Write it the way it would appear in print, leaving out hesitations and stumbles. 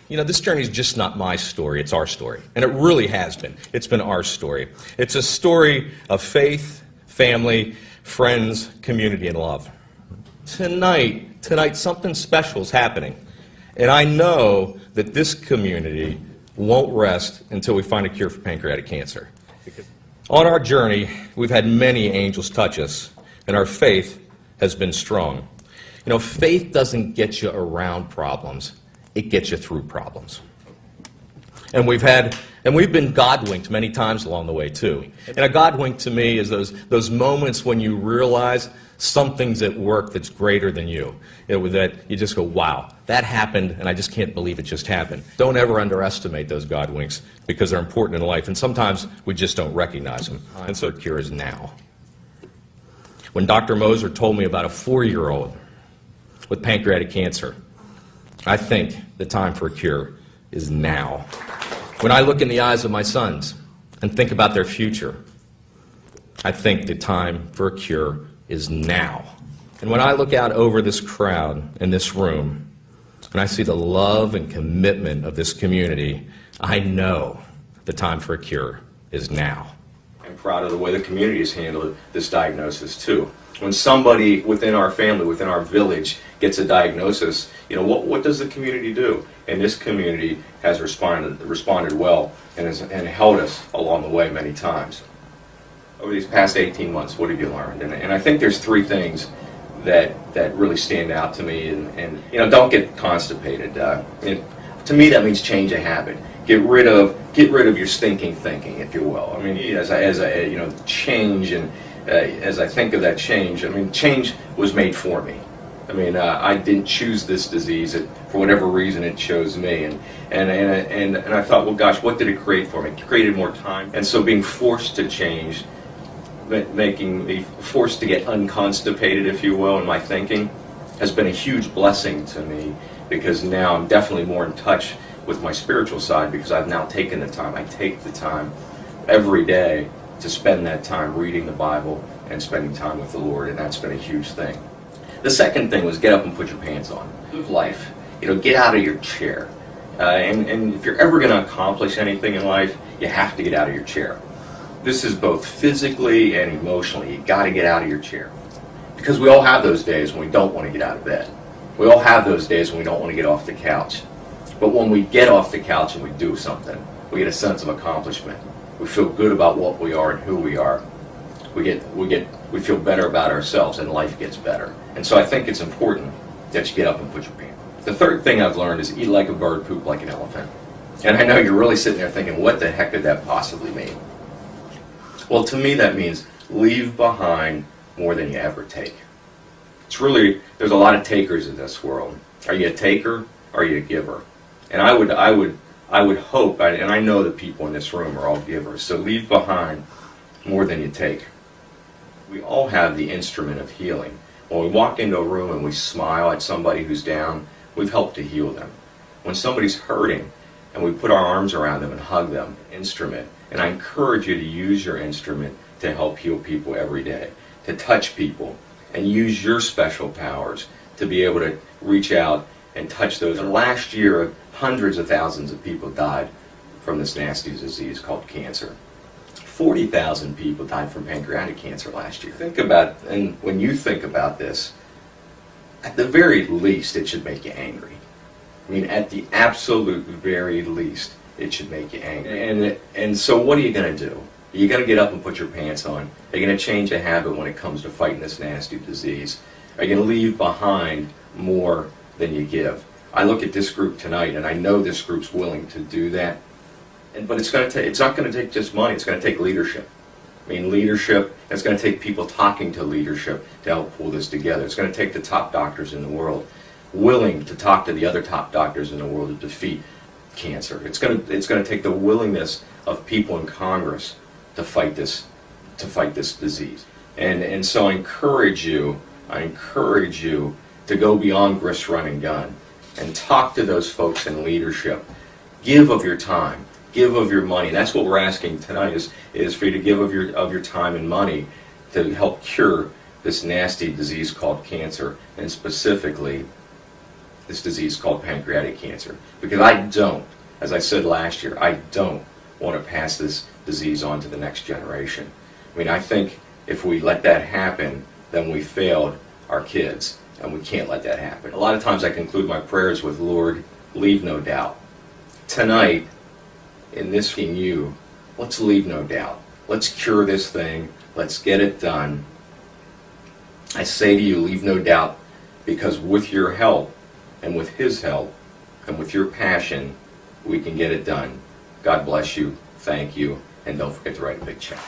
You know, this journey is just not my story, it's our story. And it really has been. It's been our story. It's a story of faith, family, friends, community, and love. Tonight, something special is happening. And I know that this community won't rest until we find a cure for pancreatic cancer. On our journey, we've had many angels touch us, and our faith has been strong. You know, faith doesn't get you around problems. It gets you through problems. And we've been God-winked many times along the way, too. And a God-wink to me is those moments when you realize something's at work that's greater than you. That you just go, wow, that happened, and I just can't believe it just happened. Don't ever underestimate those God-winks, because they're important in life, and sometimes we just don't recognize them. And so the cure is now. When Dr. Moser told me about a 4-year-old with pancreatic cancer, I think the time for a cure is now. When I look in the eyes of my sons and think about their future, I think the time for a cure is now. And when I look out over this crowd in this room, and I see the love and commitment of this community, I know the time for a cure is now. I'm proud of the way the community has handled this diagnosis, too. When somebody within our family, within our village, gets a diagnosis, you know, what does the community do? And this community has responded well and held us along the way many times. Over these past 18 months, what have you learned? And I think there's 3 things that really stand out to me. And you know, don't get constipated. To me, that means change a habit. Get rid of your stinking thinking, if you will. I mean, as I you know, change, and as I think of that change, I mean, change was made for me. I mean, I didn't choose this disease. For whatever reason, it chose me. And I thought, well, gosh, what did it create for me? It created more time. And so being forced to change, making me forced to get unconstipated, if you will, in my thinking, has been a huge blessing to me, because now I'm definitely more in touch with my spiritual side, because I've now taken the time. I take the time every day to spend that time reading the Bible and spending time with the Lord, and that's been a huge thing. The second thing was get up and put your pants on. Live life. You know, get out of your chair. And if you're ever going to accomplish anything in life, you have to get out of your chair. This is both physically and emotionally. You got to get out of your chair. Because we all have those days when we don't want to get out of bed. We all have those days when we don't want to get off the couch. But when we get off the couch and we do something, we get a sense of accomplishment. We feel good about what we are and who we are. We feel better about ourselves, and life gets better. And so I think it's important that you get up and put your pants on. The third thing I've learned is eat like a bird, poop like an elephant. And I know you're really sitting there thinking, what the heck could that possibly mean? Well, to me that means leave behind more than you ever take. It's really, there's a lot of takers in this world. Are you a taker? Or are you a giver? And I would hope, and I know the people in this room are all givers, so leave behind more than you take. We all have the instrument of healing. When we walk into a room and we smile at somebody who's down, we've helped to heal them. When somebody's hurting and we put our arms around them and hug them, instrument. And I encourage you to use your instrument to help heal people every day, to touch people, and use your special powers to be able to reach out and touch those. And last year, hundreds of thousands of people died from this nasty disease called cancer. 40,000 people died from pancreatic cancer last year. Think about, and when you think about this, at the very least, it should make you angry. I mean, at the absolute very least, it should make you angry. And so what are you going to do? Are you going to get up and put your pants on? Are you going to change a habit when it comes to fighting this nasty disease? Are you going to leave behind more than you give? I look at this group tonight, and I know this group's willing to do that. But it's not going to take just money. It's going to take leadership. I mean, leadership, it's going to take people talking to leadership to help pull this together. It's going to take the top doctors in the world willing to talk to the other top doctors in the world to defeat cancer. It's going to take the willingness of people in Congress to fight this disease. And so I encourage you to go beyond grist, run, and gun and talk to those folks in leadership. Give of your time. Give of your money. That's what we're asking tonight is for you to give of your time and money to help cure this nasty disease called cancer, and specifically this disease called pancreatic cancer. Because I don't, as I said last year, I don't want to pass this disease on to the next generation. I mean, I think if we let that happen, then we failed our kids, and we can't let that happen. A lot of times I conclude my prayers with, Lord, leave no doubt. Tonight, in this in you, let's leave no doubt. Let's cure this thing. Let's get it done. I say to you, leave no doubt, because with your help and with His help and with your passion, we can get it done. God bless you. Thank you. And don't forget to write a big check.